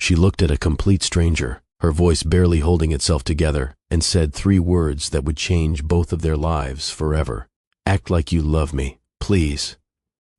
She looked at a complete stranger, her voice barely holding itself together, and said 3 words that would change both of their lives forever. "Act like you love me, please."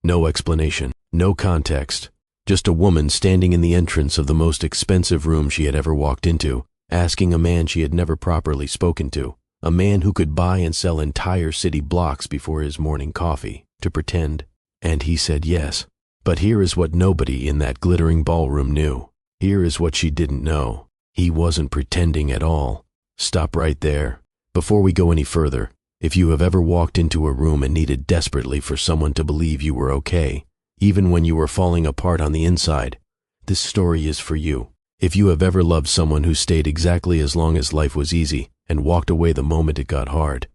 No explanation, no context, just a woman standing in the entrance of the most expensive room she had ever walked into, asking a man she had never properly spoken to, a man who could buy and sell entire city blocks before his morning coffee, to pretend, and he said yes. But here is what nobody in that glittering ballroom knew. Here is what she didn't know. He wasn't pretending at all. Stop right there. Before we go any further, if you have ever walked into a room and needed desperately for someone to believe you were okay, even when you were falling apart on the inside, this story is for you. If you have ever loved someone who stayed exactly as long as life was easy and walked away the moment it got hard,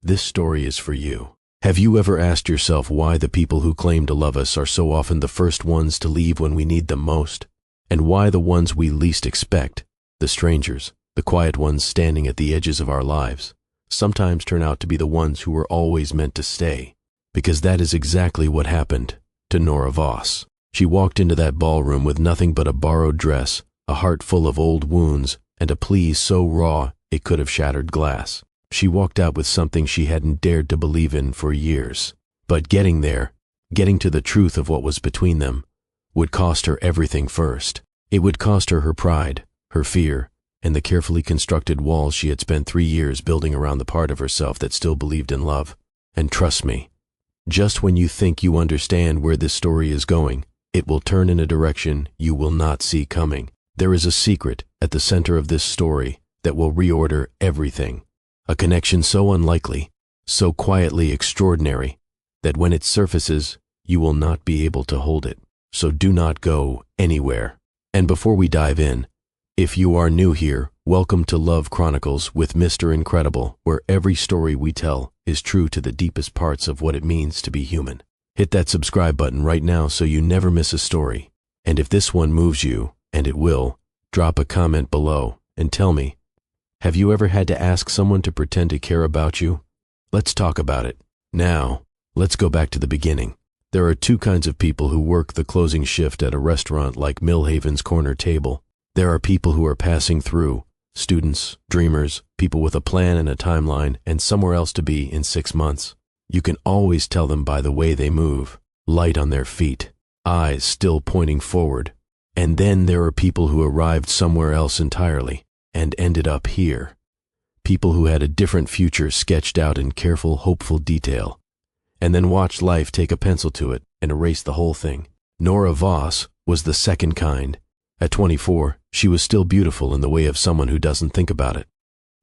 this story is for you. Have you ever asked yourself why the people who claim to love us are so often the first ones to leave when we need them most? And why the ones we least expect, the strangers, the quiet ones standing at the edges of our lives, sometimes turn out to be the ones who were always meant to stay? Because that is exactly what happened to Nora Voss. She walked into that ballroom with nothing but a borrowed dress, a heart full of old wounds, and a plea so raw it could have shattered glass. She walked out with something she hadn't dared to believe in for years. But getting there, getting to the truth of what was between them, would cost her everything first. It would cost her her pride, her fear, and the carefully constructed walls she had spent 3 years building around the part of herself that still believed in love. And trust me, just when you think you understand where this story is going, it will turn in a direction you will not see coming. There is a secret at the center of this story that will reorder everything. A connection so unlikely, so quietly extraordinary, that when it surfaces, you will not be able to hold it. So do not go anywhere. And before we dive in, if you are new here, welcome to Love Chronicles with Mr. Incredible, where every story we tell is true to the deepest parts of what it means to be human. Hit that subscribe button right now so you never miss a story. And if this one moves you, and it will, drop a comment below and tell me, have you ever had to ask someone to pretend to care about you? Let's talk about it. Now, let's go back to the beginning. There are 2 kinds of people who work the closing shift at a restaurant like Millhaven's Corner Table. There are people who are passing through, students, dreamers, people with a plan and a timeline and somewhere else to be in 6 months. You can always tell them by the way they move, light on their feet, eyes still pointing forward. And then there are people who arrived somewhere else entirely and ended up here. People who had a different future sketched out in careful, hopeful detail, and then watched life take a pencil to it and erase the whole thing. Nora Voss was the second kind. At 24, she was still beautiful in the way of someone who doesn't think about it.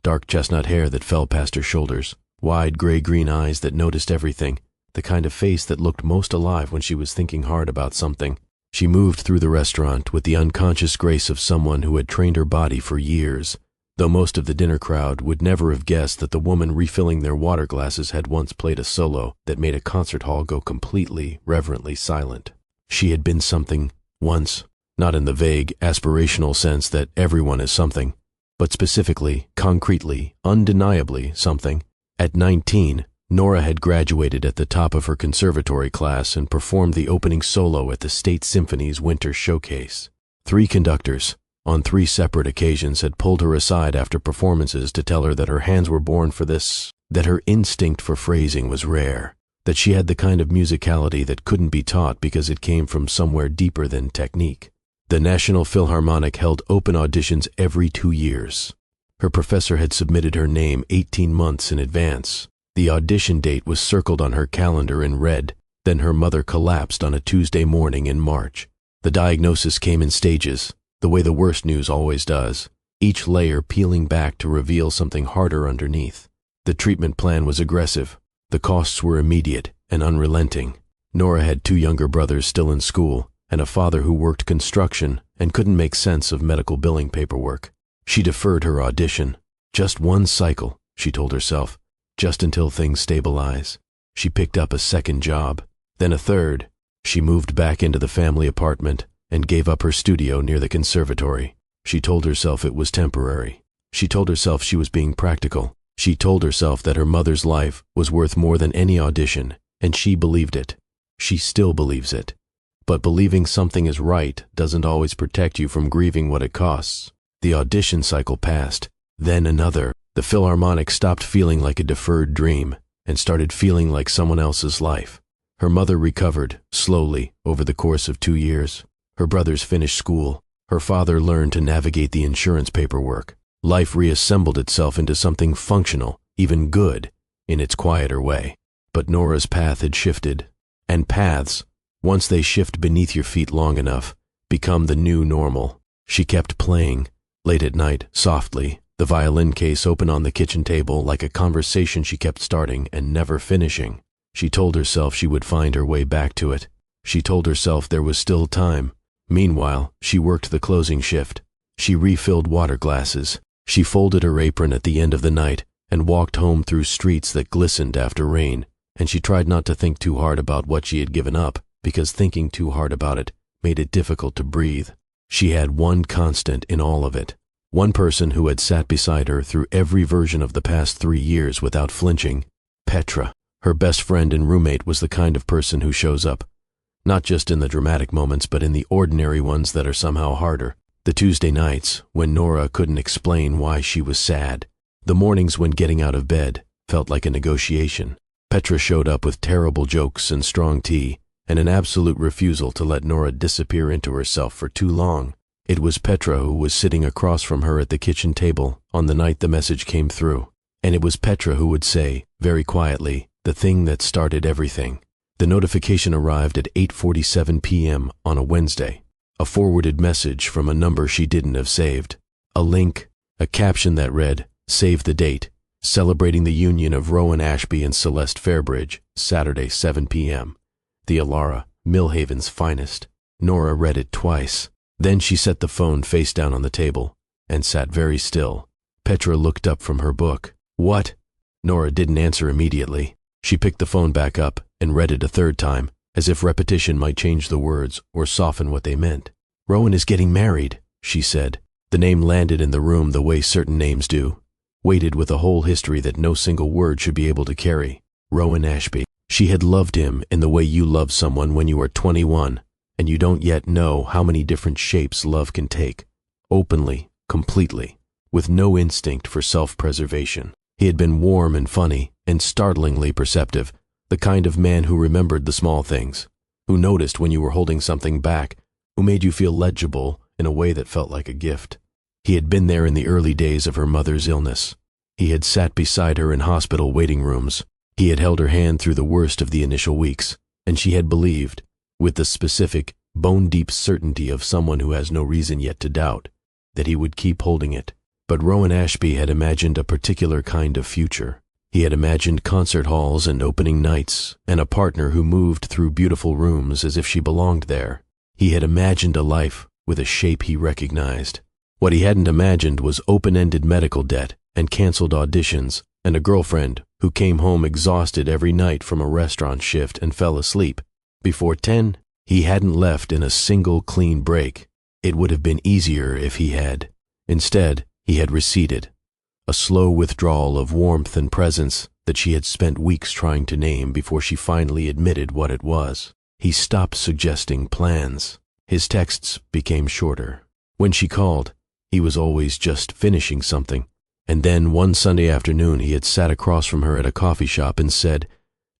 Dark chestnut hair that fell past her shoulders, wide gray-green eyes that noticed everything, the kind of face that looked most alive when she was thinking hard about something. She moved through the restaurant with the unconscious grace of someone who had trained her body for years, though most of the dinner crowd would never have guessed that the woman refilling their water glasses had once played a solo that made a concert hall go completely, reverently silent. She had been something once, not in the vague, aspirational sense that everyone is something, but specifically, concretely, undeniably something. At 19, Nora had graduated at the top of her conservatory class and performed the opening solo at the State Symphony's Winter Showcase. 3 conductors, on 3 separate occasions, had pulled her aside after performances to tell her that her hands were born for this, that her instinct for phrasing was rare, that she had the kind of musicality that couldn't be taught because it came from somewhere deeper than technique. The National Philharmonic held open auditions every 2 years. Her professor had submitted her name 18 months in advance. The audition date was circled on her calendar in red. Then her mother collapsed on a Tuesday morning in March. The diagnosis came in stages, the way the worst news always does, each layer peeling back to reveal something harder underneath. The treatment plan was aggressive. The costs were immediate and unrelenting. Nora had 2 younger brothers still in school, and a father who worked construction and couldn't make sense of medical billing paperwork. She deferred her audition. Just 1 cycle, she told herself, just until things stabilize. She picked up a second job, then a third. She moved back into the family apartment and gave up her studio near the conservatory. She told herself it was temporary. She told herself she was being practical. She told herself that her mother's life was worth more than any audition, and she believed it. She still believes it. But believing something is right doesn't always protect you from grieving what it costs. The audition cycle passed, then another. The Philharmonic stopped feeling like a deferred dream and started feeling like someone else's life. Her mother recovered, slowly, over the course of 2 years. Her brothers finished school. Her father learned to navigate the insurance paperwork. Life reassembled itself into something functional, even good, in its quieter way. But Nora's path had shifted. And paths, once they shift beneath your feet long enough, become the new normal. She kept playing, late at night, softly, the violin case open on the kitchen table like a conversation she kept starting and never finishing. She told herself she would find her way back to it. She told herself there was still time. Meanwhile, she worked the closing shift. She refilled water glasses. She folded her apron at the end of the night and walked home through streets that glistened after rain, and she tried not to think too hard about what she had given up, because thinking too hard about it made it difficult to breathe. She had one constant in all of it. One person who had sat beside her through every version of the past 3 years without flinching. Petra. Her best friend and roommate was the kind of person who shows up, not just in the dramatic moments, but in the ordinary ones that are somehow harder. The Tuesday nights, when Nora couldn't explain why she was sad. The mornings when getting out of bed felt like a negotiation. Petra showed up with terrible jokes and strong tea, and an absolute refusal to let Nora disappear into herself for too long. It was Petra who was sitting across from her at the kitchen table on the night the message came through. And it was Petra who would say, very quietly, the thing that started everything. The notification arrived at 8:47 p.m. on a Wednesday. A forwarded message from a number she didn't have saved. A link, a caption that read, "Save the date, celebrating the union of Rowan Ashby and Celeste Fairbridge, Saturday 7 p.m. The Alara, Millhaven's finest." Nora read it twice. Then she set the phone face down on the table and sat very still. Petra looked up from her book. "What?" Nora didn't answer immediately. She picked the phone back up and read it a third time, as if repetition might change the words or soften what they meant. "Rowan is getting married," she said. The name landed in the room the way certain names do, weighted with a whole history that no single word should be able to carry. Rowan Ashby. She had loved him in the way you love someone when you are 21, and you don't yet know how many different shapes love can take. Openly, completely, with no instinct for self-preservation. He had been warm and funny and startlingly perceptive, the kind of man who remembered the small things, who noticed when you were holding something back, who made you feel legible in a way that felt like a gift. He had been there in the early days of her mother's illness. He had sat beside her in hospital waiting rooms. He had held her hand through the worst of the initial weeks, and she had believed, with the specific, bone-deep certainty of someone who has no reason yet to doubt, that he would keep holding it. But Rowan Ashby had imagined a particular kind of future. He had imagined concert halls and opening nights, and a partner who moved through beautiful rooms as if she belonged there. He had imagined a life with a shape he recognized. What he hadn't imagined was open-ended medical debt and canceled auditions, and a girlfriend who came home exhausted every night from a restaurant shift and fell asleep. Before 10, he hadn't left in a single clean break. It would have been easier if he had. Instead, he had receded, a slow withdrawal of warmth and presence that she had spent weeks trying to name before she finally admitted what it was. He stopped suggesting plans. His texts became shorter. When she called, he was always just finishing something. And then one Sunday afternoon he had sat across from her at a coffee shop and said,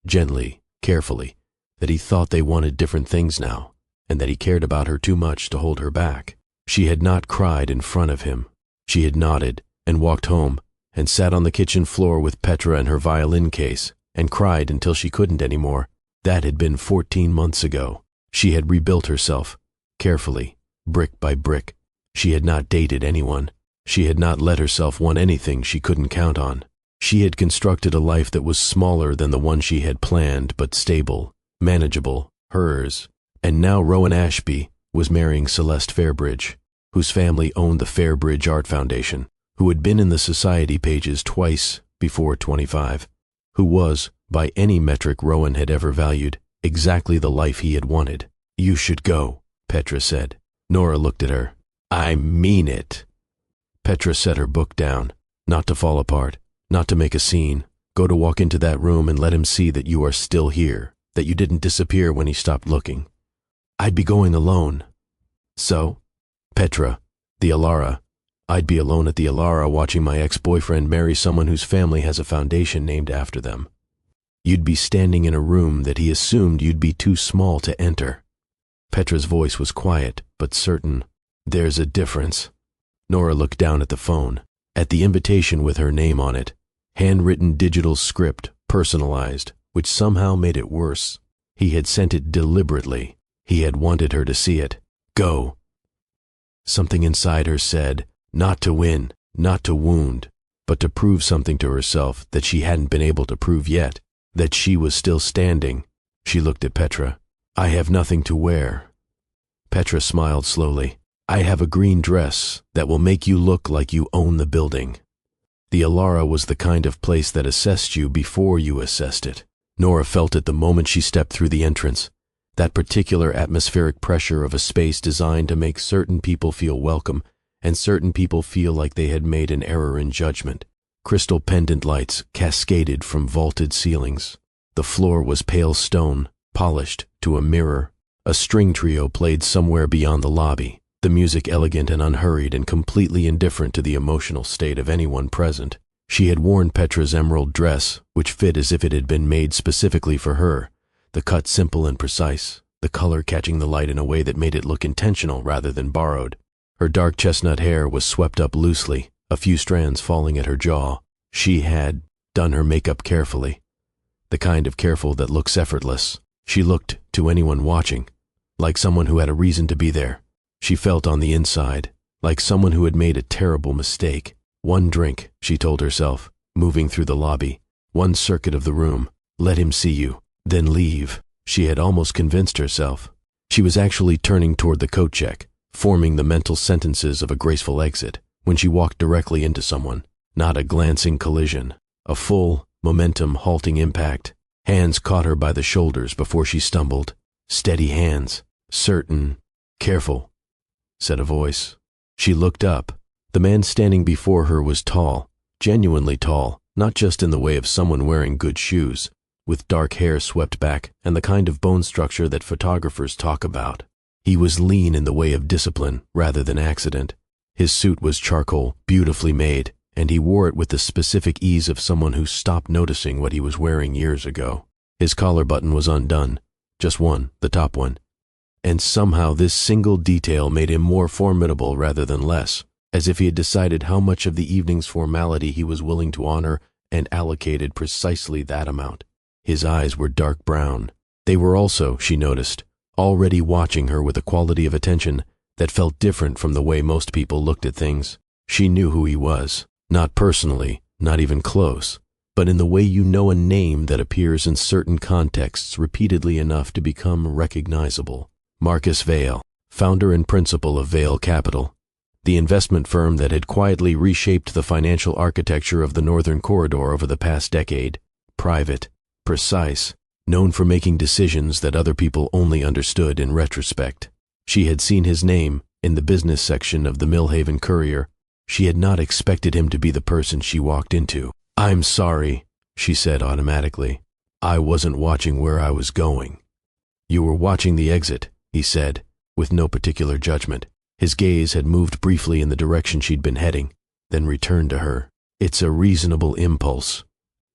gently, carefully, that he thought they wanted different things now, and that he cared about her too much to hold her back. She had not cried in front of him. She had nodded and walked home and sat on the kitchen floor with Petra and her violin case and cried until she couldn't anymore. That had been 14 months ago. She had rebuilt herself, carefully, brick by brick. She had not dated anyone. She had not let herself want anything she couldn't count on. She had constructed a life that was smaller than the one she had planned, but stable, manageable, hers. And now Rowan Ashby was marrying Celeste Fairbridge, whose family owned the Fairbridge Art Foundation, who had been in the society pages twice before 25, who was, by any metric Rowan had ever valued, exactly the life he had wanted. "You should go," Petra said. Nora looked at her. "I mean it." Petra set her book down, not to fall apart, not to make a scene. Go to walk into that room and let him see that you are still here, that you didn't disappear when he stopped looking. I'd be going alone. So? Petra, the Alara. I'd be alone at the Alara watching my ex-boyfriend marry someone whose family has a foundation named after them. You'd be standing in a room that he assumed you'd be too small to enter. Petra's voice was quiet, but certain. There's a difference. Nora looked down at the phone, at the invitation with her name on it. Handwritten digital script, personalized, which somehow made it worse. He had sent it deliberately. He had wanted her to see it. Go. Something inside her said, not to win, not to wound, but to prove something to herself that she hadn't been able to prove yet, that she was still standing. She looked at Petra. I have nothing to wear. Petra smiled slowly. I have a green dress that will make you look like you own the building. The Alara was the kind of place that assessed you before you assessed it. Nora felt it the moment she stepped through the entrance. That particular atmospheric pressure of a space designed to make certain people feel welcome and certain people feel like they had made an error in judgment. Crystal pendant lights cascaded from vaulted ceilings. The floor was pale stone, polished to a mirror. A string trio played somewhere beyond the lobby, the music elegant and unhurried and completely indifferent to the emotional state of anyone present. She had worn Petra's emerald dress, which fit as if it had been made specifically for her, the cut simple and precise, the color catching the light in a way that made it look intentional rather than borrowed. Her dark chestnut hair was swept up loosely, a few strands falling at her jaw. She had done her makeup carefully, the kind of careful that looks effortless. She looked, to anyone watching, like someone who had a reason to be there. She felt on the inside, like someone who had made a terrible mistake. One drink, she told herself, moving through the lobby. One circuit of the room. Let him see you, then leave. She had almost convinced herself. She was actually turning toward the coat check, forming the mental sentences of a graceful exit, when she walked directly into someone. Not a glancing collision, a full, momentum halting impact. Hands caught her by the shoulders before she stumbled. Steady hands, certain. Careful, said a voice. She looked up. The man standing before her was tall, genuinely tall, not just in the way of someone wearing good shoes, with dark hair swept back and the kind of bone structure that photographers talk about. He was lean in the way of discipline rather than accident. His suit was charcoal, beautifully made, and he wore it with the specific ease of someone who stopped noticing what he was wearing years ago. His collar button was undone, just one, the top one, and somehow this single detail made him more formidable rather than less, as if he had decided how much of the evening's formality he was willing to honor and allocated precisely that amount. His eyes were dark brown. They were also, she noticed, already watching her with a quality of attention that felt different from the way most people looked at things. She knew who he was. Not personally, not even close, but in the way you know a name that appears in certain contexts repeatedly enough to become recognizable. Marcus Vail, founder and principal of Vail Capital, the investment firm that had quietly reshaped the financial architecture of the Northern Corridor over the past decade. Private, precise, known for making decisions that other people only understood in retrospect. She had seen his name in the business section of the Millhaven Courier. She had not expected him to be the person she walked into. I'm sorry, she said automatically. I wasn't watching where I was going. You were watching the exit, he said, with no particular judgment. His gaze had moved briefly in the direction she'd been heading, then returned to her. It's a reasonable impulse.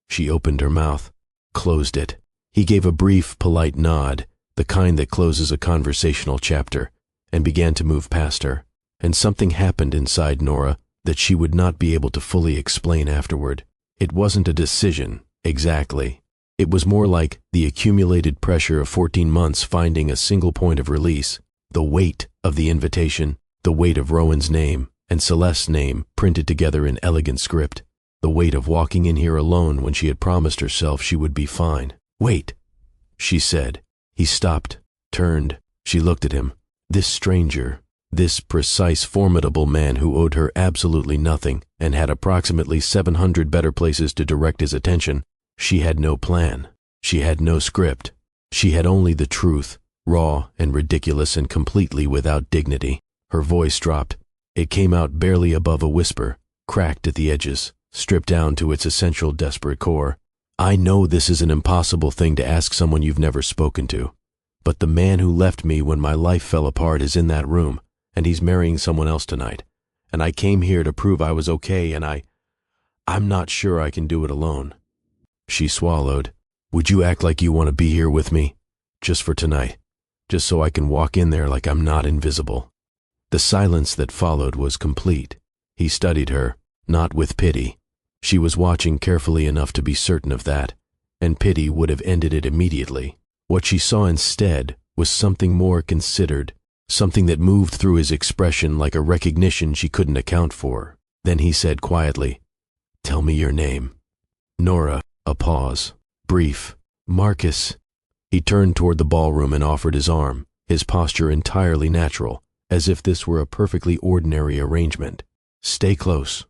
She opened her mouth, closed it. He gave a brief, polite nod, the kind that closes a conversational chapter, and began to move past her. And something happened inside Nora that she would not be able to fully explain afterward. It wasn't a decision, exactly. It was more like the accumulated pressure of 14 months finding a single point of release, the weight of the invitation, the weight of Rowan's name and Celeste's name printed together in elegant script, the weight of walking in here alone when she had promised herself she would be fine. Wait, she said. He stopped, turned. She looked at him. This stranger, this precise, formidable man who owed her absolutely nothing and had approximately 700 better places to direct his attention. She had no plan. She had no script. She had only the truth, raw and ridiculous and completely without dignity. Her voice dropped. It came out barely above a whisper, cracked at the edges, stripped down to its essential desperate core. I know this is an impossible thing to ask someone you've never spoken to. But the man who left me when my life fell apart is in that room, and he's marrying someone else tonight. And I came here to prove I was okay, and I'm not sure I can do it alone." She swallowed. "Would you act like you want to be here with me? Just for tonight. Just so I can walk in there like I'm not invisible." The silence that followed was complete. He studied her, not with pity. She was watching carefully enough to be certain of that, and pity would have ended it immediately. What she saw instead was something more considered, something that moved through his expression like a recognition she couldn't account for. Then he said quietly, "Tell me your name." "Nora." A pause. Brief. "Marcus." He turned toward the ballroom and offered his arm, his posture entirely natural, as if this were a perfectly ordinary arrangement. "Stay close."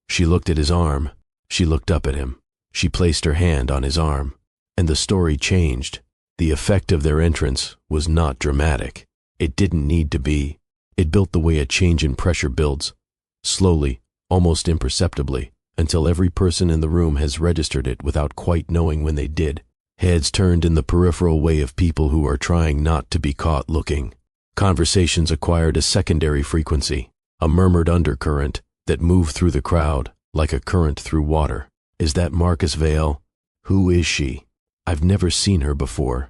She looked at his arm. She looked up at him. She placed her hand on his arm. And the story changed. The effect of their entrance was not dramatic. It didn't need to be. It built the way a change in pressure builds, slowly, almost imperceptibly, until every person in the room has registered it without quite knowing when they did. Heads turned in the peripheral way of people who are trying not to be caught looking. Conversations acquired a secondary frequency, a murmured undercurrent that moved through the crowd like a current through water. "Is that Marcus Vale? Who is she? I've never seen her before."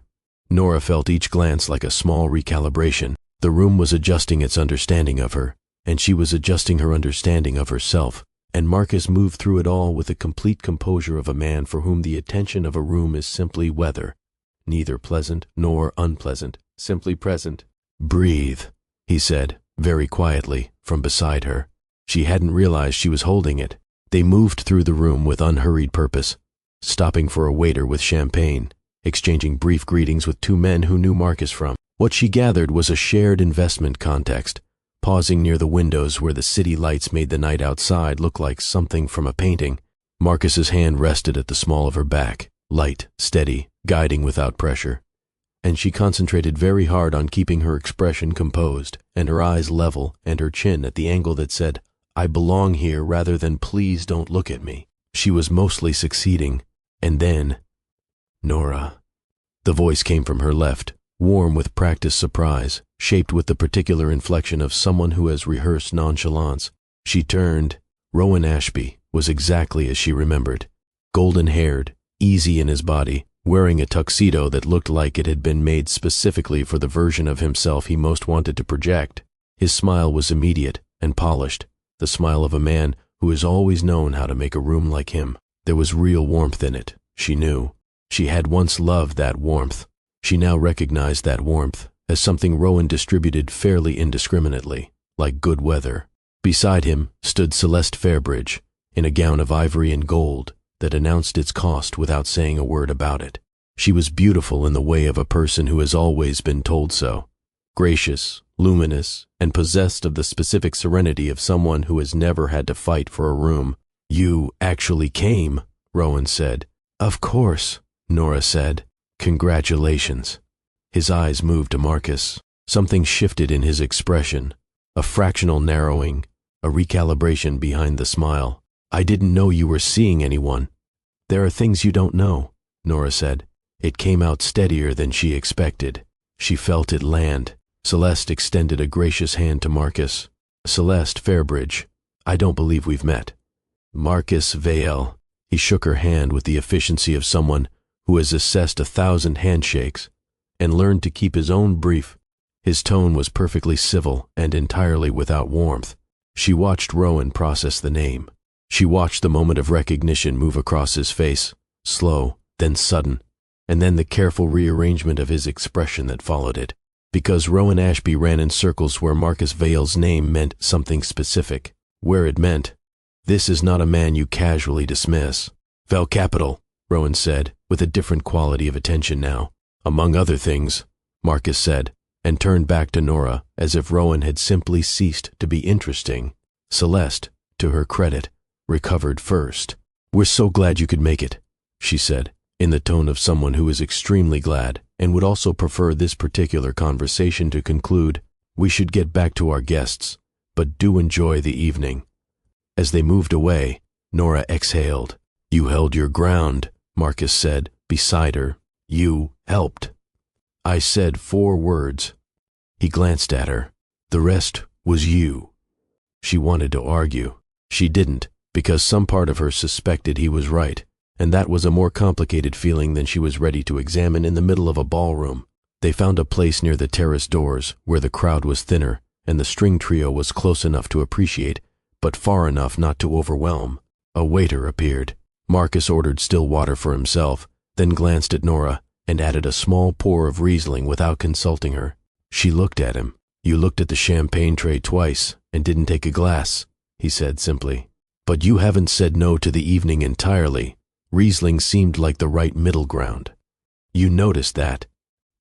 Nora felt each glance like a small recalibration. The room was adjusting its understanding of her, and she was adjusting her understanding of herself. And Marcus moved through it all with the complete composure of a man for whom the attention of a room is simply weather, neither pleasant nor unpleasant, simply present. "Breathe," he said, very quietly, from beside her. She hadn't realized she was holding it. They moved through the room with unhurried purpose, stopping for a waiter with champagne, exchanging brief greetings with two men who knew Marcus from. What she gathered was a shared investment context, pausing near the windows where the city lights made the night outside look like something from a painting. Marcus's hand rested at the small of her back, light, steady, guiding without pressure. And she concentrated very hard on keeping her expression composed, and her eyes level, and her chin at the angle that said, "I belong here," rather than "Please don't look at me." She was mostly succeeding. And then, "Nora." The voice came from her left, warm with practiced surprise, shaped with the particular inflection of someone who has rehearsed nonchalance. She turned. Rowan Ashby was exactly as she remembered. Golden-haired, easy in his body, wearing a tuxedo that looked like it had been made specifically for the version of himself he most wanted to project. His smile was immediate and polished, the smile of a man who has always known how to make a room like him. There was real warmth in it, she knew. She had once loved that warmth. She now recognized that warmth as something Rowan distributed fairly indiscriminately, like good weather. Beside him stood Celeste Fairbridge, in a gown of ivory and gold that announced its cost without saying a word about it. She was beautiful in the way of a person who has always been told so, gracious, luminous, and possessed of the specific serenity of someone who has never had to fight for a room. "You actually came," Rowan said. "Of course," Nora said. "Congratulations." His eyes moved to Marcus. Something shifted in his expression, a fractional narrowing, a recalibration behind the smile. "I didn't know you were seeing anyone." "There are things you don't know," Nora said. It came out steadier than she expected. She felt it land. Celeste extended a gracious hand to Marcus. "Celeste Fairbridge, I don't believe we've met." "Marcus Vale." He shook her hand with the efficiency of someone who has assessed 1,000 handshakes and learned to keep his own brief. His tone was perfectly civil and entirely without warmth. She watched Rowan process the name. She watched the moment of recognition move across his face, slow, then sudden, and then the careful rearrangement of his expression that followed it. Because Rowan Ashby ran in circles where Marcus Vale's name meant something specific, where it meant, "This is not a man you casually dismiss." "Val Capital," Rowan said, with a different quality of attention now. "Among other things," Marcus said, and turned back to Nora as if Rowan had simply ceased to be interesting. Celeste, to her credit, recovered first. "We're so glad you could make it," she said, in the tone of someone who is extremely glad and would also prefer this particular conversation to conclude. "We should get back to our guests, but do enjoy the evening." As they moved away, Nora exhaled. "You held your ground," Marcus said, beside her. "You helped." I said 4 words. He glanced at her. The rest was you. She wanted to argue. She didn't, because some part of her suspected he was right, and that was a more complicated feeling than she was ready to examine in the middle of a ballroom. They found a place near the terrace doors where the crowd was thinner and the string trio was close enough to appreciate, but far enough not to overwhelm. A waiter appeared. Marcus ordered still water for himself, then glanced at Nora and added a small pour of Riesling without consulting her. She looked at him. You looked at the champagne tray twice and didn't take a glass, he said simply. But you haven't said no to the evening entirely. Riesling seemed like the right middle ground. You noticed that.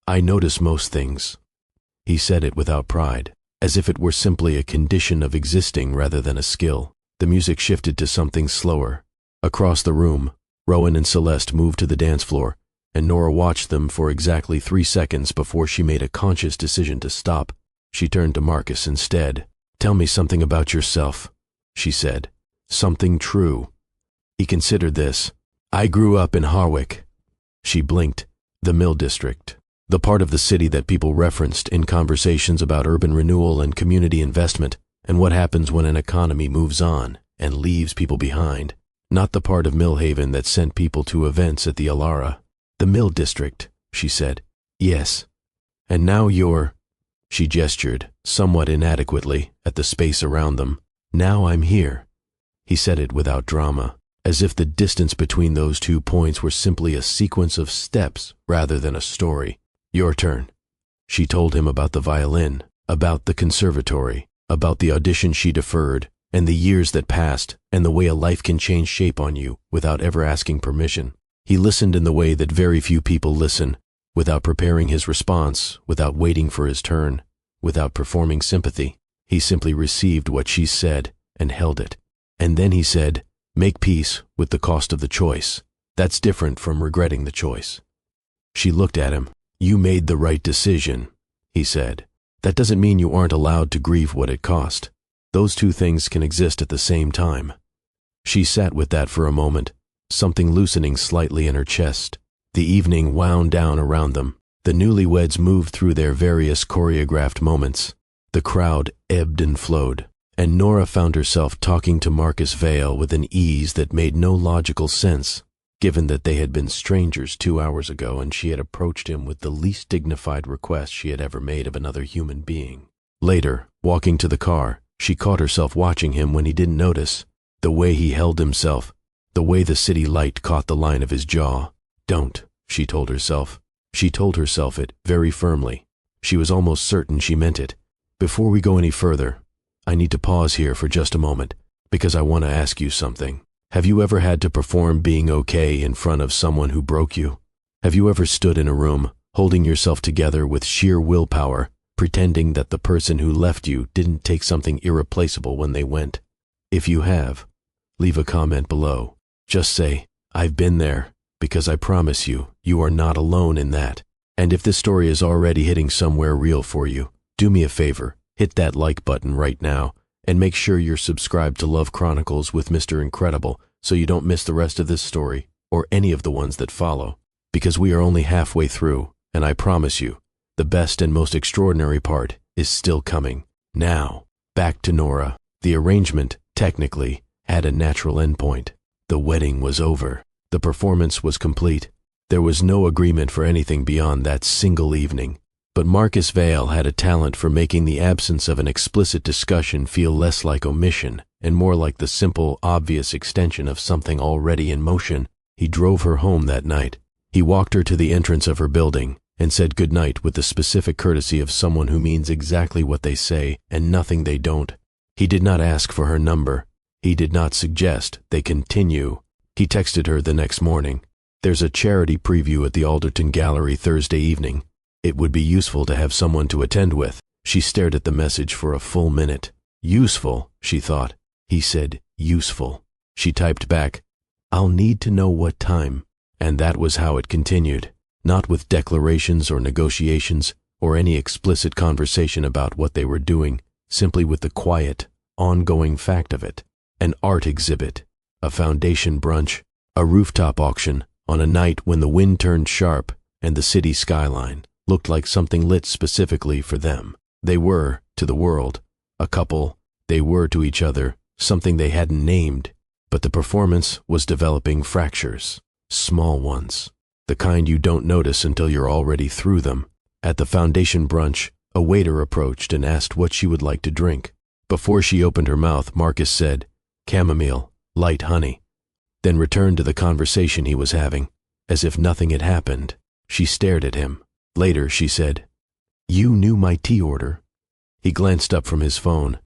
I notice most things. He said it without pride, as if it were simply a condition of existing rather than a skill. The music shifted to something slower. Across the room, Rowan and Celeste moved to the dance floor, and Nora watched them for exactly 3 seconds before she made a conscious decision to stop. She turned to Marcus instead. Tell me something about yourself, she said. Something true. He considered this. I grew up in Harwick. She blinked. The Mill District. The part of the city that people referenced in conversations about urban renewal and community investment, and what happens when an economy moves on and leaves people behind. Not the part of Millhaven that sent people to events at the Alara. The Mill District, she said. Yes. And now you're... She gestured, somewhat inadequately, at the space around them. Now I'm here. He said it without drama, as if the distance between those 2 points were simply a sequence of steps rather than a story. Your turn. She told him about the violin, about the conservatory, about the audition she deferred, and the years that passed, and the way a life can change shape on you without ever asking permission. He listened in the way that very few people listen, without preparing his response, without waiting for his turn, without performing sympathy. He simply received what she said and held it. And then he said, make peace with the cost of the choice. That's different from regretting the choice. She looked at him. You made the right decision, he said. That doesn't mean you aren't allowed to grieve what it cost. Those 2 things can exist at the same time. She sat with that for a moment, something loosening slightly in her chest. The evening wound down around them. The newlyweds moved through their various choreographed moments. The crowd ebbed and flowed, and Nora found herself talking to Marcus Vale with an ease that made no logical sense, given that they had been strangers 2 hours ago and she had approached him with the least dignified request she had ever made of another human being. Later, walking to the car, she caught herself watching him when he didn't notice. The way he held himself, the way the city light caught the line of his jaw. Don't, she told herself. She told herself it very firmly. She was almost certain she meant it. Before we go any further, I need to pause here for just a moment, because I want to ask you something. Have you ever had to perform being okay in front of someone who broke you? Have you ever stood in a room, holding yourself together with sheer willpower, pretending that the person who left you didn't take something irreplaceable when they went? If you have, leave a comment below. Just say, I've been there, because I promise you, you are not alone in that. And if this story is already hitting somewhere real for you, do me a favor, hit that like button right now, and make sure you're subscribed to Love Chronicles with Mr. Incredible so you don't miss the rest of this story or any of the ones that follow, because we are only halfway through, and I promise you, the best and most extraordinary part is still coming. Now, back to Nora. The arrangement, technically, had a natural endpoint. The wedding was over. The performance was complete. There was no agreement for anything beyond that single evening. But Marcus Vale had a talent for making the absence of an explicit discussion feel less like omission and more like the simple, obvious extension of something already in motion. He drove her home that night. He walked her to the entrance of her building and said goodnight with the specific courtesy of someone who means exactly what they say and nothing they don't. He did not ask for her number. He did not suggest they continue. He texted her the next morning. There's a charity preview at the Alderton Gallery Thursday evening. It would be useful to have someone to attend with. She stared at the message for a full minute. Useful, she thought. He said, useful. She typed back, I'll need to know what time. And that was how it continued. Not with declarations or negotiations or any explicit conversation about what they were doing, simply with the quiet, ongoing fact of it. An art exhibit, a foundation brunch, a rooftop auction on a night when the wind turned sharp and the city skyline looked like something lit specifically for them. They were, to the world, a couple. They were to each other, something they hadn't named. But the performance was developing fractures, small ones, the kind you don't notice until you're already through them. At the foundation brunch, a waiter approached and asked what she would like to drink. Before she opened her mouth, Marcus said, "Chamomile, light honey," then returned to the conversation he was having, as if nothing had happened. She stared at him. Later, she said, "You knew my tea order." He glanced up from his phone.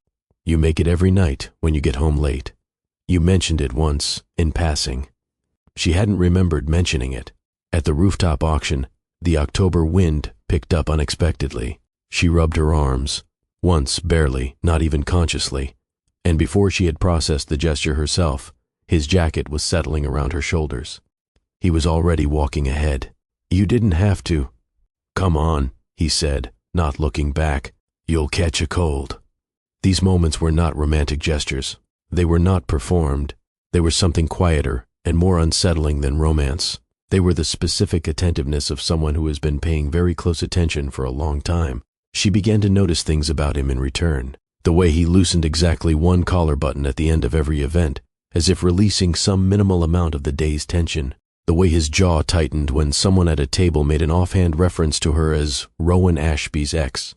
"You make it every night when you get home late. You mentioned it once, in passing." She hadn't remembered mentioning it. At the rooftop auction, the October wind picked up unexpectedly. She rubbed her arms, once barely, not even consciously, and before she had processed the gesture herself, his jacket was settling around her shoulders. He was already walking ahead. "You didn't have to." "Come on," he said, not looking back. "You'll catch a cold." These moments were not romantic gestures. They were not performed. They were something quieter and more unsettling than romance. They were the specific attentiveness of someone who has been paying very close attention for a long time. She began to notice things about him in return. The way he loosened exactly one collar button at the end of every event, as if releasing some minimal amount of the day's tension. The way his jaw tightened when someone at a table made an offhand reference to her as Rowan Ashby's ex.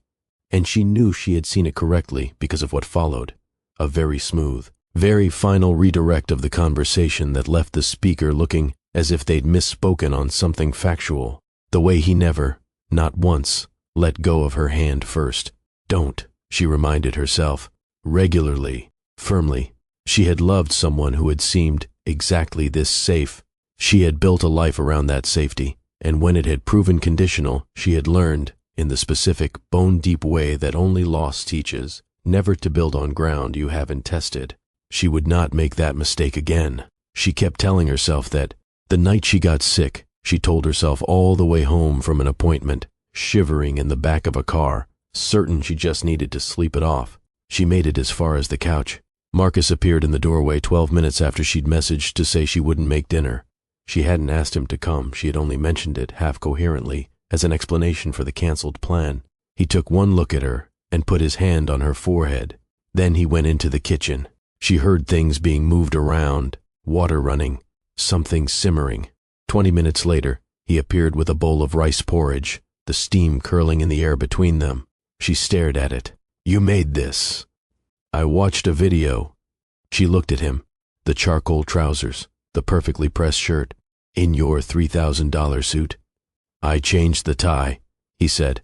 And she knew she had seen it correctly because of what followed. A very smooth, very final redirect of the conversation that left the speaker looking as if they'd misspoken on something factual. The way he never, not once, let go of her hand first. "Don't," she reminded herself, regularly, firmly. She had loved someone who had seemed exactly this safe. She had built a life around that safety, and when it had proven conditional, she had learned, in the specific, bone-deep way that only loss teaches, never to build on ground you haven't tested. She would not make that mistake again. She kept telling herself that. The night she got sick, she told herself all the way home from an appointment, shivering in the back of a car, certain she just needed to sleep it off. She made it as far as the couch. Marcus appeared in the doorway 12 minutes after she'd messaged to say she wouldn't make dinner. She hadn't asked him to come, she had only mentioned it, half coherently, as an explanation for the canceled plan. He took one look at her and put his hand on her forehead. Then he went into the kitchen. She heard things being moved around, water running, something simmering. 20 minutes later, he appeared with a bowl of rice porridge, the steam curling in the air between them. She stared at it. "You made this." "I watched a video." She looked at him. The charcoal trousers, the perfectly pressed shirt. "In your $3,000 suit." "I changed the tie," he said,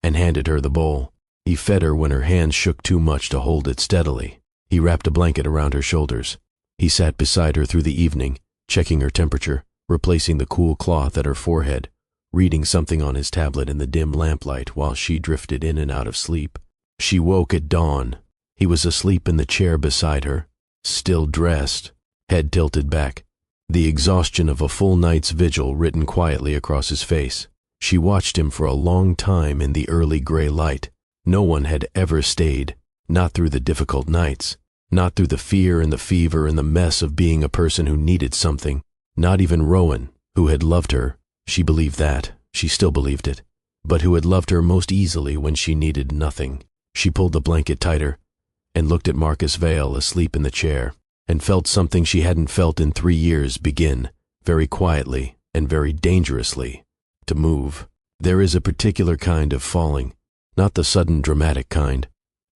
and handed her the bowl. He fed her when her hands shook too much to hold it steadily. He wrapped a blanket around her shoulders. He sat beside her through the evening, checking her temperature, replacing the cool cloth at her forehead, reading something on his tablet in the dim lamplight while she drifted in and out of sleep. She woke at dawn. He was asleep in the chair beside her, still dressed, head tilted back, the exhaustion of a full night's vigil written quietly across his face. She watched him for a long time in the early gray light. No one had ever stayed, not through the difficult nights, not through the fear and the fever and the mess of being a person who needed something. Not even Rowan, who had loved her. She believed that. She still believed it. But who had loved her most easily when she needed nothing. She pulled the blanket tighter and looked at Marcus Vale asleep in the chair and felt something she hadn't felt in 3 years begin, very quietly and very dangerously, to move. There is a particular kind of falling, not the sudden dramatic kind,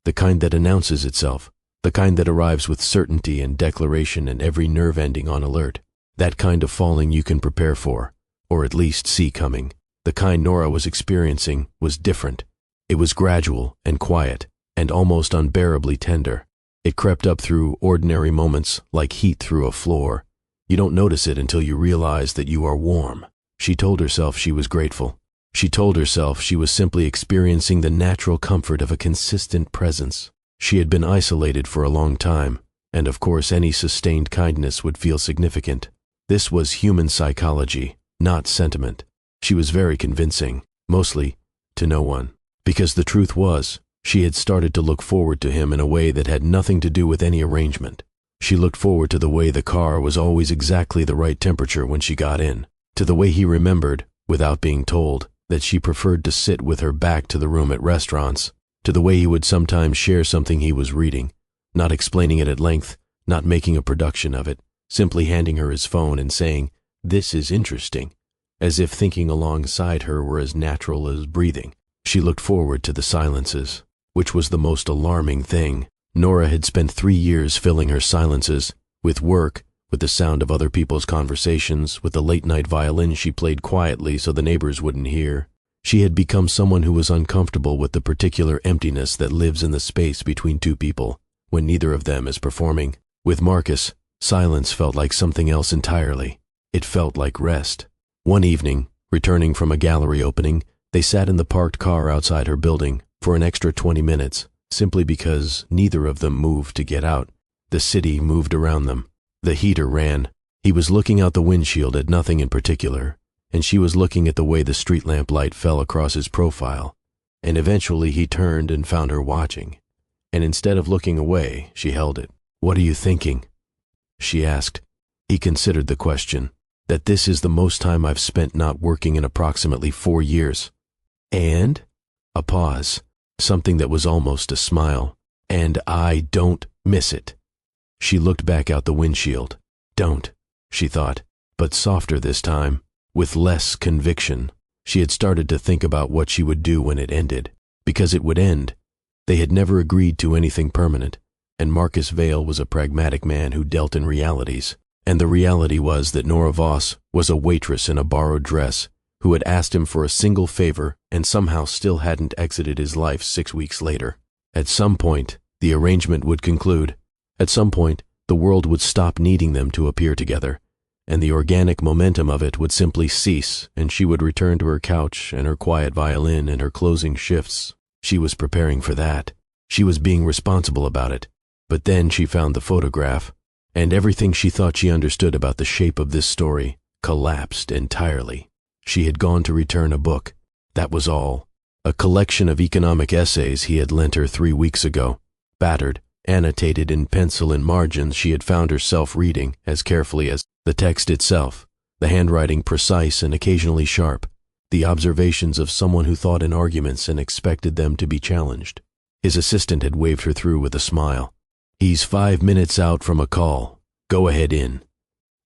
the kind that announces itself, the kind that arrives with certainty and declaration and every nerve ending on alert. That kind of falling you can prepare for, or at least see coming. The kind Nora was experiencing was different. It was gradual and quiet and almost unbearably tender. It crept up through ordinary moments like heat through a floor. You don't notice it until you realize that you are warm. She told herself she was grateful. She told herself she was simply experiencing the natural comfort of a consistent presence. She had been isolated for a long time, and of course any sustained kindness would feel significant. This was human psychology, not sentiment. She was very convincing, mostly to no one. Because the truth was, she had started to look forward to him in a way that had nothing to do with any arrangement. She looked forward to the way the car was always exactly the right temperature when she got in, to the way he remembered, without being told, that she preferred to sit with her back to the room at restaurants, to the way he would sometimes share something he was reading, not explaining it at length, not making a production of it, simply handing her his phone and saying, "This is interesting," as if thinking alongside her were as natural as breathing. She looked forward to the silences, which was the most alarming thing. Nora had spent 3 years filling her silences with work, with the sound of other people's conversations, with the late-night violin she played quietly so the neighbors wouldn't hear. She had become someone who was uncomfortable with the particular emptiness that lives in the space between two people, when neither of them is performing. With Marcus, silence felt like something else entirely. It felt like rest. One evening, returning from a gallery opening, they sat in the parked car outside her building for an extra 20 minutes, simply because neither of them moved to get out. The city moved around them. The heater ran. He was looking out the windshield at nothing in particular, and she was looking at the way the street lamp light fell across his profile. And eventually he turned and found her watching. And instead of looking away, she held it. "What are you thinking?" she asked. He considered the question. "That this is the most time I've spent not working in approximately 4 years. And?" A pause, something that was almost a smile. "And I don't miss it." She looked back out the windshield. "Don't," she thought, but softer this time, with less conviction. She had started to think about what she would do when it ended, because it would end. They had never agreed to anything permanent, and Marcus Vale was a pragmatic man who dealt in realities. And the reality was that Nora Voss was a waitress in a borrowed dress who had asked him for a single favor and somehow still hadn't exited his life 6 weeks later. At some point, the arrangement would conclude. At some point, the world would stop needing them to appear together, and the organic momentum of it would simply cease, and she would return to her couch and her quiet violin and her closing shifts. She was preparing for that. She was being responsible about it. But then she found the photograph, and everything she thought she understood about the shape of this story collapsed entirely. She had gone to return a book. That was all. A collection of economic essays he had lent her 3 weeks ago. Battered, annotated in pencil in margins, she had found herself reading as carefully as the text itself, the handwriting precise and occasionally sharp, the observations of someone who thought in arguments and expected them to be challenged. His assistant had waved her through with a smile. "He's 5 minutes out from a call. Go ahead in."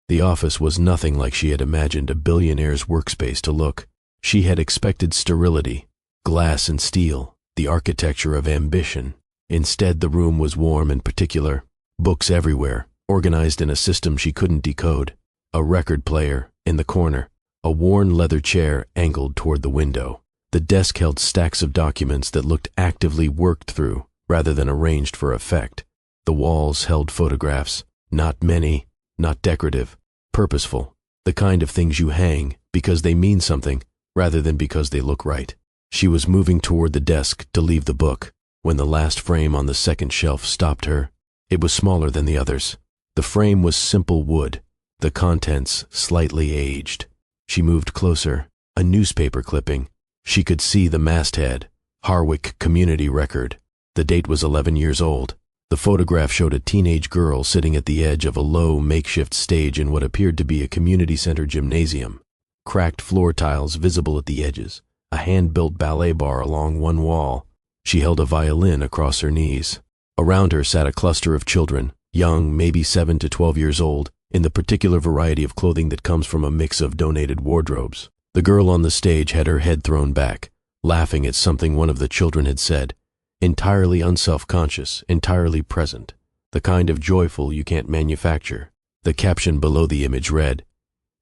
The office was nothing like she had imagined a billionaire's workspace to look. She had expected sterility, glass and steel, the architecture of ambition. Instead, the room was warm and particular. Books everywhere, organized in a system she couldn't decode. A record player in the corner, a worn leather chair angled toward the window. The desk held stacks of documents that looked actively worked through rather than arranged for effect. The walls held photographs, not many, not decorative, purposeful, the kind of things you hang because they mean something rather than because they look right. She was moving toward the desk to leave the book when the last frame on the second shelf stopped her. It was smaller than the others. The frame was simple wood, the contents slightly aged. She moved closer. A newspaper clipping. She could see the masthead, Harwick Community Record. The date was 11 years old. The photograph showed a teenage girl sitting at the edge of a low makeshift stage in what appeared to be a community center gymnasium. Cracked floor tiles visible at the edges, a hand-built ballet bar along one wall. She held a violin across her knees. Around her sat a cluster of children, young, maybe 7 to 12 years old, in the particular variety of clothing that comes from a mix of donated wardrobes. The girl on the stage had her head thrown back, laughing at something one of the children had said, entirely unself-conscious, entirely present, the kind of joyful you can't manufacture. The caption below the image read,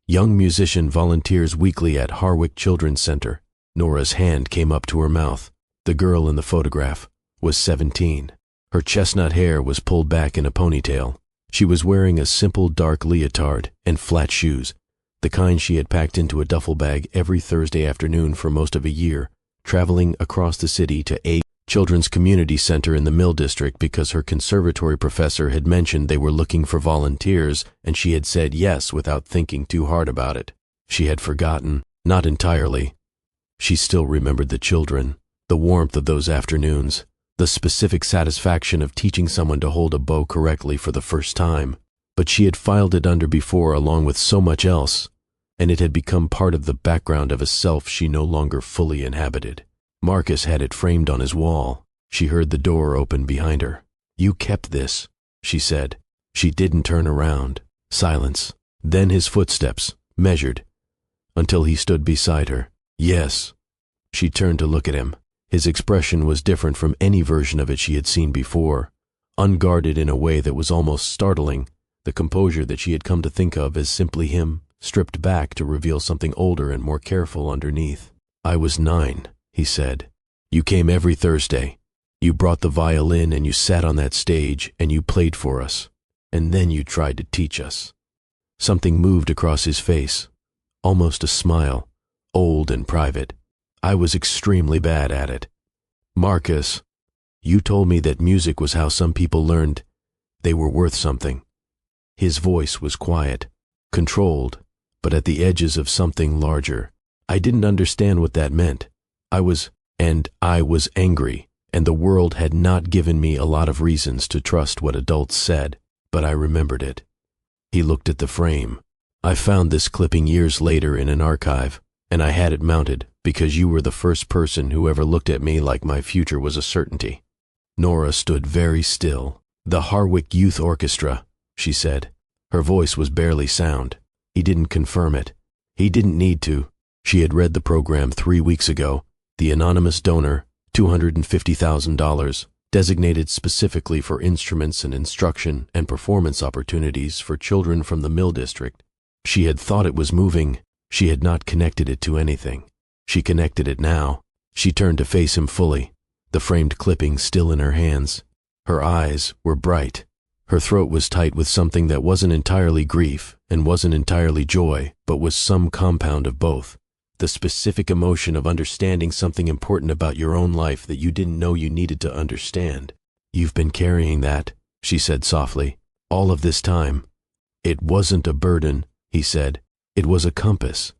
"Young musician volunteers weekly at Harwick Children's Center." Nora's hand came up to her mouth. The girl in the photograph was 17. Her chestnut hair was pulled back in a ponytail. She was wearing a simple dark leotard and flat shoes, the kind she had packed into a duffel bag every Thursday afternoon for most of a year, traveling across the city to a children's community center in the Mill District because her conservatory professor had mentioned they were looking for volunteers, and she had said yes without thinking too hard about it. She had forgotten, not entirely. She still remembered the children, the warmth of those afternoons, the specific satisfaction of teaching someone to hold a bow correctly for the first time. But she had filed it under before along with so much else. and it had become part of the background of a self she no longer fully inhabited. Marcus had it framed on his wall. She heard the door open behind her. "You kept this," she said. She didn't turn around. Silence. Then his footsteps, measured, until he stood beside her. "Yes." She turned to look at him. His expression was different from any version of it she had seen before, unguarded in a way that was almost startling, the composure that she had come to think of as simply him, stripped back to reveal something older and more careful underneath. "I was 9, he said. "You came every Thursday. You brought the violin and you sat on that stage and you played for us. And then you tried to teach us." Something moved across his face, almost a smile, old and private. "I was extremely bad at it. Marcus, you told me that music was how some people learned they were worth something." His voice was quiet, controlled, but at the edges of something larger. "I didn't understand what that meant. I was angry, and the world had not given me a lot of reasons to trust what adults said, but I remembered it." He looked at the frame. "I found this clipping years later in an archive, and I had it mounted because you were the first person who ever looked at me like my future was a certainty." Nora stood very still. "The Harwick Youth Orchestra," she said. Her voice was barely sound. He didn't confirm it. He didn't need to. She had read the program 3 weeks ago. The anonymous donor, $250,000, designated specifically for instruments and instruction and performance opportunities for children from the Mill District. She had thought it was moving. She had not connected it to anything. She connected it now. She turned to face him fully, the framed clipping still in her hands. Her eyes were bright. Her throat was tight with something that wasn't entirely grief and wasn't entirely joy, but was some compound of both. The specific emotion of understanding something important about your own life that you didn't know you needed to understand. "You've been carrying that," she said softly, "all of this time." "It wasn't a burden," he said. "It was a compass."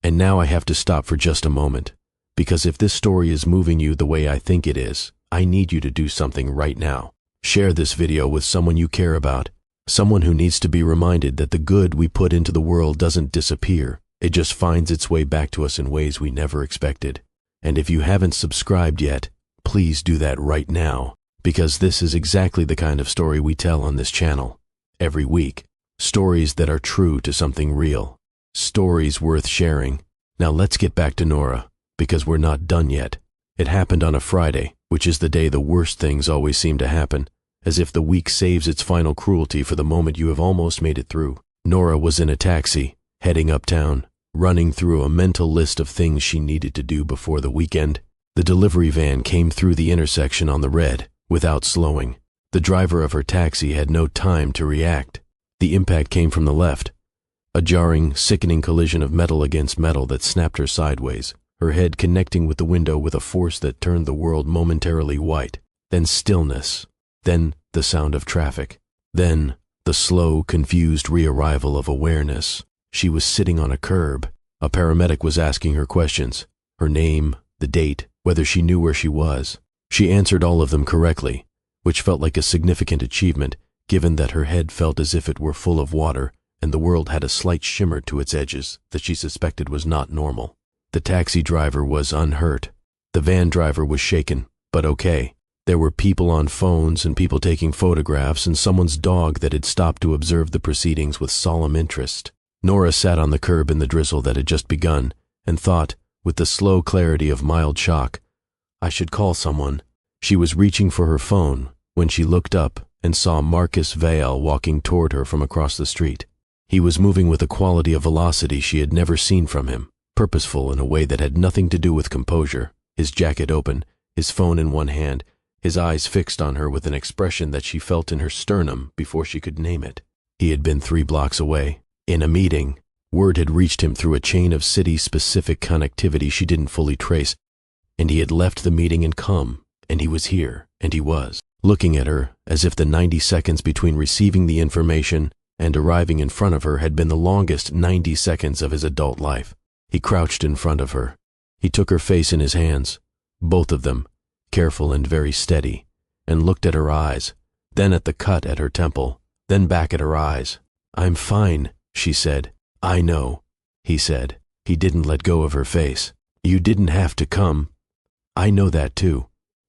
"And now I have to stop for just a moment, because if this story is moving you the way I think it is, I need you to do something right now. Share this video with someone you care about, someone who needs to be reminded that the good we put into the world doesn't disappear. It just finds its way back to us in ways we never expected. And if you haven't subscribed yet, please do that right now, because this is exactly the kind of story we tell on this channel. Every week, stories that are true to something real. Stories worth sharing. Now let's get back to Nora, because we're not done yet. It happened on a Friday, which is the day the worst things always seem to happen, as if the week saves its final cruelty for the moment you have almost made it through. Nora was in a taxi, heading uptown, running through a mental list of things she needed to do before the weekend. The delivery van came through the intersection on the red, without slowing. The driver of her taxi had no time to react. The impact came from the left, a jarring, sickening collision of metal against metal that snapped her sideways, her head connecting with the window with a force that turned the world momentarily white. Then stillness. Then the sound of traffic. Then the slow, confused rearrival of awareness. She was sitting on a curb. A paramedic was asking her questions, her name, the date, whether she knew where she was. She answered all of them correctly, which felt like a significant achievement, given that her head felt as if it were full of water and the world had a slight shimmer to its edges that she suspected was not normal. The taxi driver was unhurt. The van driver was shaken, but okay. There were people on phones and people taking photographs and someone's dog that had stopped to observe the proceedings with solemn interest. Nora sat on the curb in the drizzle that had just begun and thought, with the slow clarity of mild shock, "I should call someone." She was reaching for her phone when she looked up and saw Marcus Vale walking toward her from across the street. He was moving with a quality of velocity she had never seen from him, purposeful in a way that had nothing to do with composure, his jacket open, his phone in one hand, his eyes fixed on her with an expression that she felt in her sternum before she could name it. He had been 3 blocks away. In a meeting, word had reached him through a chain of city-specific connectivity she didn't fully trace, and he had left the meeting and come, and he was here, and he was, looking at her as if the 90 seconds between receiving the information and arriving in front of her had been the longest 90 seconds of his adult life. He crouched in front of her. He took her face in his hands, both of them, careful and very steady, and looked at her eyes, then at the cut at her temple, then back at her eyes. "I'm fine," she said. "I know." he said. He didn't let go of her face. You didn't have to come. I know that too.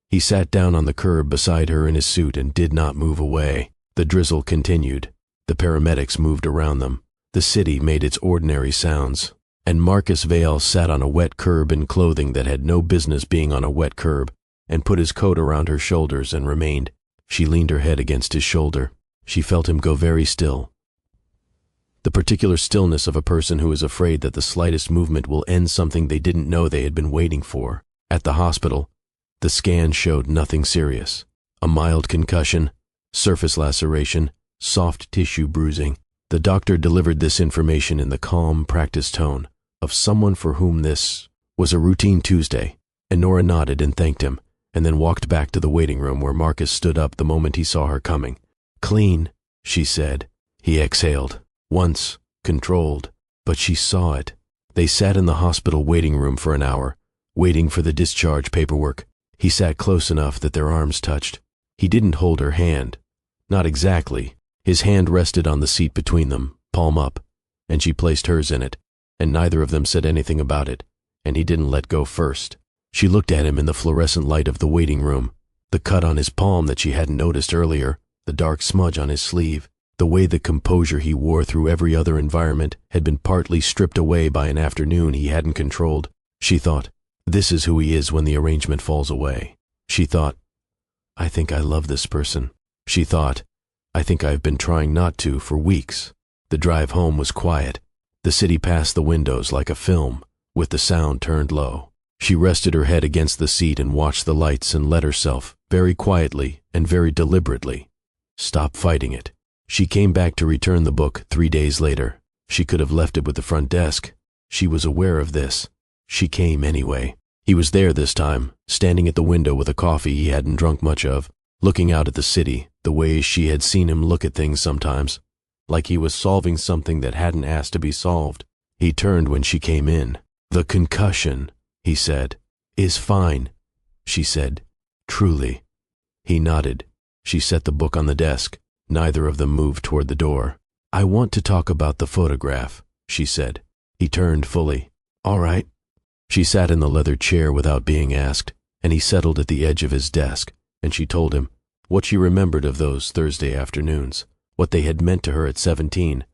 He sat down on the curb beside her in his suit and did not move away. The drizzle continued. The paramedics moved around them. The city made its ordinary sounds. And Marcus Vale sat on a wet curb in clothing that had no business being on a wet curb, and put his coat around her shoulders and remained. She leaned her head against his shoulder. She felt him go very still. The particular stillness of a person who is afraid that the slightest movement will end something they didn't know they had been waiting for. At the hospital, the scan showed nothing serious. A mild concussion, surface laceration, soft tissue bruising. The doctor delivered this information in the calm, practiced tone of someone for whom this was a routine Tuesday, and Nora nodded and thanked him, and then walked back to the waiting room where Marcus stood up the moment he saw her coming. Clean, she said. He exhaled. Once, controlled, but she saw it. They sat in the hospital waiting room for an hour, waiting for the discharge paperwork. He sat close enough that their arms touched. He didn't hold her hand. Not exactly. His hand rested on the seat between them, palm up, and she placed hers in it, and neither of them said anything about it, and he didn't let go first. She looked at him in the fluorescent light of the waiting room, the cut on his palm that she hadn't noticed earlier, the dark smudge on his sleeve, the way the composure he wore through every other environment had been partly stripped away by an afternoon he hadn't controlled. She thought, this is who he is when the arrangement falls away. She thought, I think I love this person. She thought, I think I've been trying not to for weeks. The drive home was quiet. The city passed the windows like a film, with the sound turned low. She rested her head against the seat and watched the lights and let herself, very quietly and very deliberately, stop fighting it. She came back to return the book 3 days later. She could have left it with the front desk. She was aware of this. She came anyway. He was there this time, standing at the window with a coffee he hadn't drunk much of, looking out at the city, the way she had seen him look at things sometimes, like he was solving something that hadn't asked to be solved. He turned when she came in. The concussion, he said, is fine, she said, truly. He nodded. She set the book on the desk. Neither of them moved toward the door. I want to talk about the photograph, she said. He turned fully. All right. She sat in the leather chair without being asked, and he settled at the edge of his desk, and she told him what she remembered of those Thursday afternoons, what they had meant to her at 17,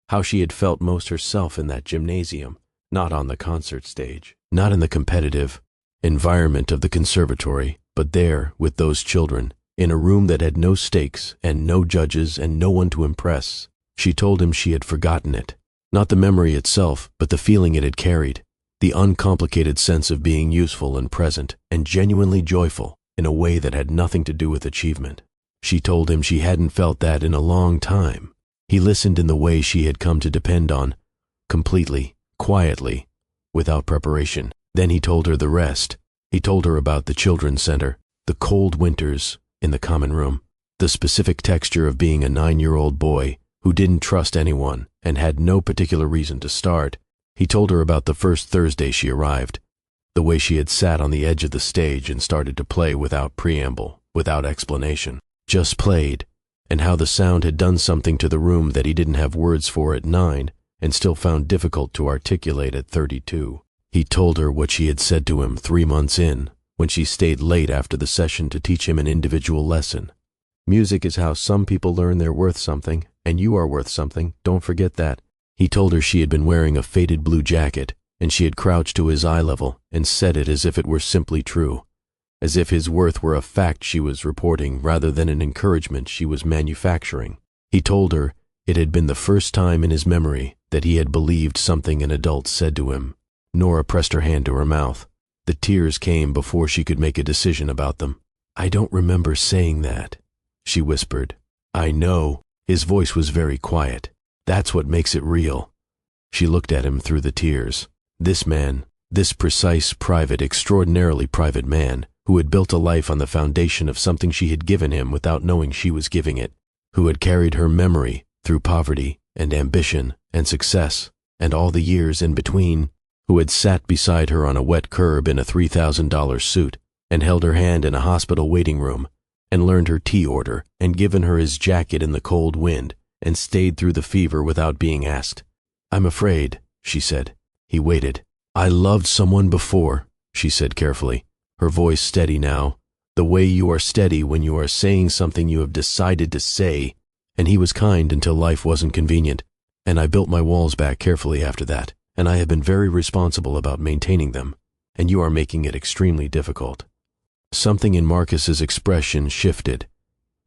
how she had felt most herself in that gymnasium, not on the concert stage, not in the competitive environment of the conservatory, but there with those children, in a room that had no stakes and no judges and no one to impress. She told him she had forgotten it, not the memory itself, but the feeling it had carried, the uncomplicated sense of being useful and present and genuinely joyful in a way that had nothing to do with achievement. She told him she hadn't felt that in a long time. He listened in the way she had come to depend on, completely, quietly, without preparation. Then he told her the rest. He told her about the children's center, the cold winters in the common room, the specific texture of being a 9-year-old boy who didn't trust anyone and had no particular reason to start. He told her about the first Thursday she arrived, the way she had sat on the edge of the stage and started to play without preamble, without explanation, just played, and how the sound had done something to the room that he didn't have words for at 9 and still found difficult to articulate at 32. He told her what she had said to him 3 months in, when she stayed late after the session to teach him an individual lesson. Music is how some people learn they're worth something, and you are worth something, don't forget that. He told her she had been wearing a faded blue jacket, and she had crouched to his eye level and said it as if it were simply true, as if his worth were a fact she was reporting rather than an encouragement she was manufacturing. He told her it had been the first time in his memory that he had believed something an adult said to him. Nora pressed her hand to her mouth. The tears came before she could make a decision about them. I don't remember saying that, she whispered. I know. His voice was very quiet. That's what makes it real. She looked at him through the tears. This man, this precise, private, extraordinarily private man, who had built a life on the foundation of something she had given him without knowing she was giving it, who had carried her memory through poverty and ambition and success and all the years in between, who had sat beside her on a wet curb in a $3,000 suit and held her hand in a hospital waiting room and learned her tea order and given her his jacket in the cold wind and stayed through the fever without being asked. I'm afraid, she said. He waited. I loved someone before, she said carefully, her voice steady now, the way you are steady when you are saying something you have decided to say. And he was kind until life wasn't convenient, and I built my walls back carefully after that, and I have been very responsible about maintaining them, and you are making it extremely difficult. Something in Marcus's expression shifted,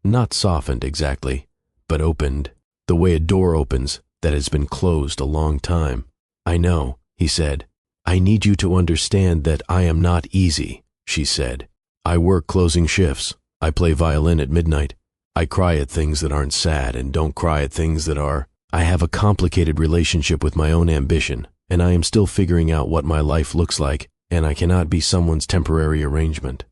not softened exactly, but opened, the way a door opens that has been closed a long time. I know, he said. I need you to understand that I am not easy, she said. I work closing shifts. I play violin at midnight. I cry at things that aren't sad and don't cry at things that are. I have a complicated relationship with my own ambition, and I am still figuring out what my life looks like, and I cannot be someone's temporary arrangement.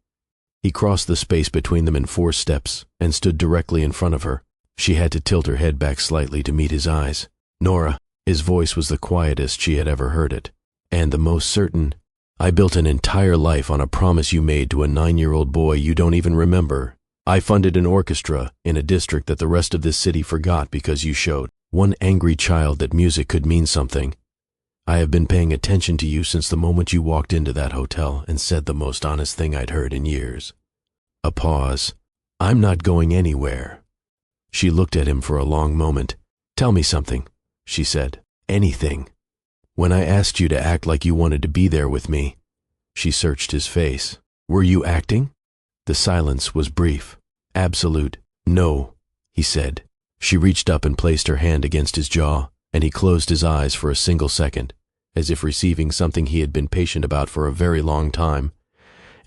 He crossed the space between them in 4 steps and stood directly in front of her. She had to tilt her head back slightly to meet his eyes. Nora, his voice was the quietest she had ever heard it, and the most certain. I built an entire life on a promise you made to a 9-year-old boy you don't even remember. I funded an orchestra in a district that the rest of this city forgot because you showed one angry child that music could mean something. I have been paying attention to you since the moment you walked into that hotel and said the most honest thing I'd heard in years. A pause. I'm not going anywhere. She looked at him for a long moment. Tell me something, she said. Anything. When I asked you to act like you wanted to be there with me, she searched his face. Were you acting? The silence was brief. Absolute. No, he said. She reached up and placed her hand against his jaw, and he closed his eyes for a single second, as if receiving something he had been patient about for a very long time,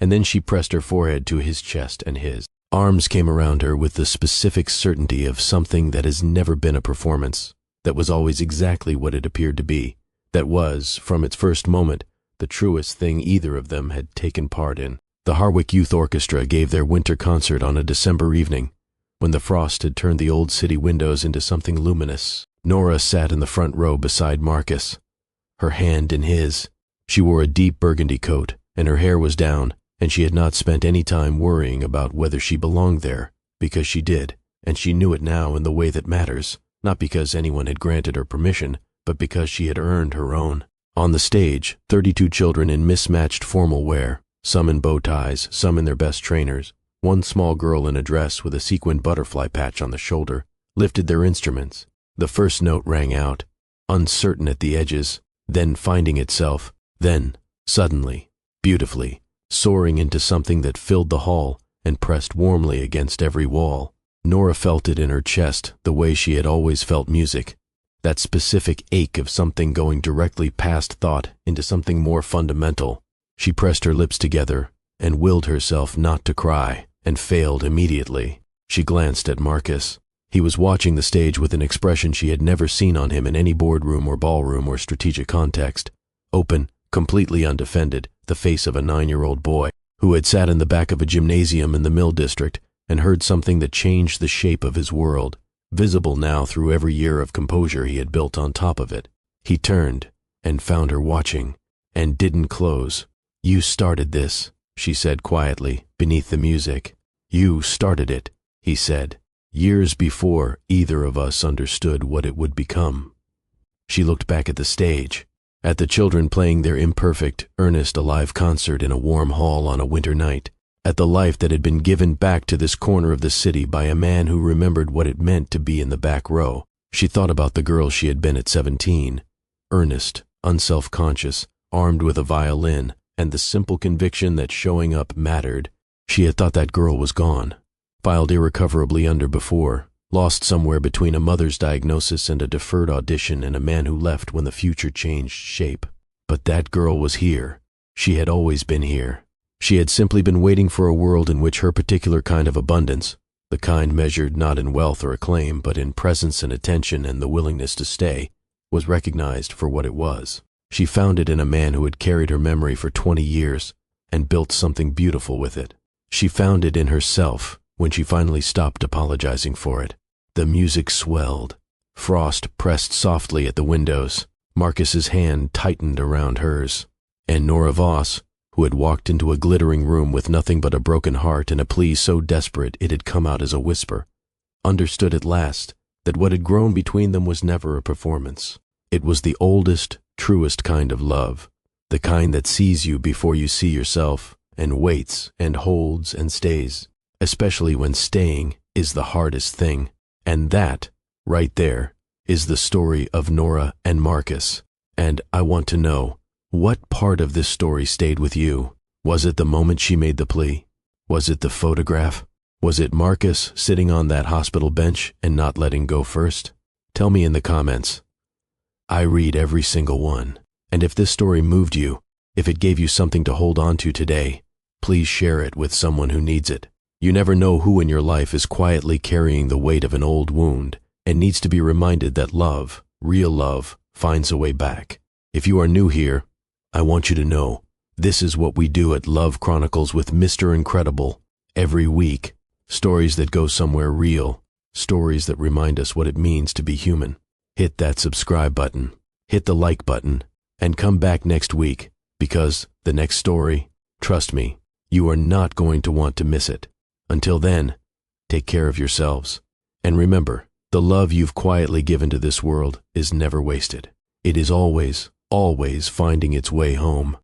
and then she pressed her forehead to his chest and his arms came around her with the specific certainty of something that has never been a performance, that was always exactly what it appeared to be, that was, from its first moment, the truest thing either of them had taken part in. The Harwick Youth Orchestra gave their winter concert on a December evening, when the frost had turned the old city windows into something luminous. Nora sat in the front row beside Marcus, her hand in his. She wore a deep burgundy coat, and her hair was down, and she had not spent any time worrying about whether she belonged there, because she did, and she knew it now in the way that matters, not because anyone had granted her permission, but because she had earned her own. On the stage, 32 children in mismatched formal wear, some in bow ties, some in their best trainers. One small girl in a dress with a sequined butterfly patch on the shoulder lifted their instruments. The first note rang out, uncertain at the edges, then finding itself, then, suddenly, beautifully, soaring into something that filled the hall and pressed warmly against every wall. Nora felt it in her chest the way she had always felt music, that specific ache of something going directly past thought into something more fundamental. She pressed her lips together and willed herself not to cry, and failed immediately. She glanced at Marcus. He was watching the stage with an expression she had never seen on him in any boardroom or ballroom or strategic context. Open, completely undefended, the face of a 9-year-old boy who had sat in the back of a gymnasium in the Mill District and heard something that changed the shape of his world, visible now through every year of composure he had built on top of it. He turned and found her watching, and didn't close. You started this, she said quietly, beneath the music. You started it, he said, years before either of us understood what it would become. She looked back at the stage, at the children playing their imperfect, earnest, alive concert in a warm hall on a winter night, at the life that had been given back to this corner of the city by a man who remembered what it meant to be in the back row. She thought about the girl she had been at 17, earnest, unself-conscious, armed with a violin, and the simple conviction that showing up mattered. She had thought that girl was gone, filed irrecoverably under before, lost somewhere between a mother's diagnosis and a deferred audition and a man who left when the future changed shape. But that girl was here. She had always been here. She had simply been waiting for a world in which her particular kind of abundance, the kind measured not in wealth or acclaim but in presence and attention and the willingness to stay, was recognized for what it was. She found it in a man who had carried her memory for 20 years and built something beautiful with it. She found it in herself when she finally stopped apologizing for it. The music swelled. Frost pressed softly at the windows. Marcus's hand tightened around hers. And Nora Voss, who had walked into a glittering room with nothing but a broken heart and a plea so desperate it had come out as a whisper, understood at last that what had grown between them was never a performance. It was the oldest, truest kind of love, the kind that sees you before you see yourself and waits and holds and stays, especially when staying is the hardest thing. And that, right there, is the story of Nora and Marcus. And I want to know, what part of this story stayed with you? Was it the moment she made the plea? Was it the photograph? Was it Marcus sitting on that hospital bench and not letting go first? Tell me in the comments. I read every single one. And if this story moved you, if it gave you something to hold on to today, please share it with someone who needs it. You never know who in your life is quietly carrying the weight of an old wound and needs to be reminded that love, real love, finds a way back. If you are new here, I want you to know this is what we do at Love Chronicles with Mr. Incredible. Every week, stories that go somewhere real, stories that remind us what it means to be human. Hit that subscribe button, hit the like button, and come back next week, because the next story, trust me, you are not going to want to miss it. Until then, take care of yourselves. And remember, the love you've quietly given to this world is never wasted. It is always, always finding its way home.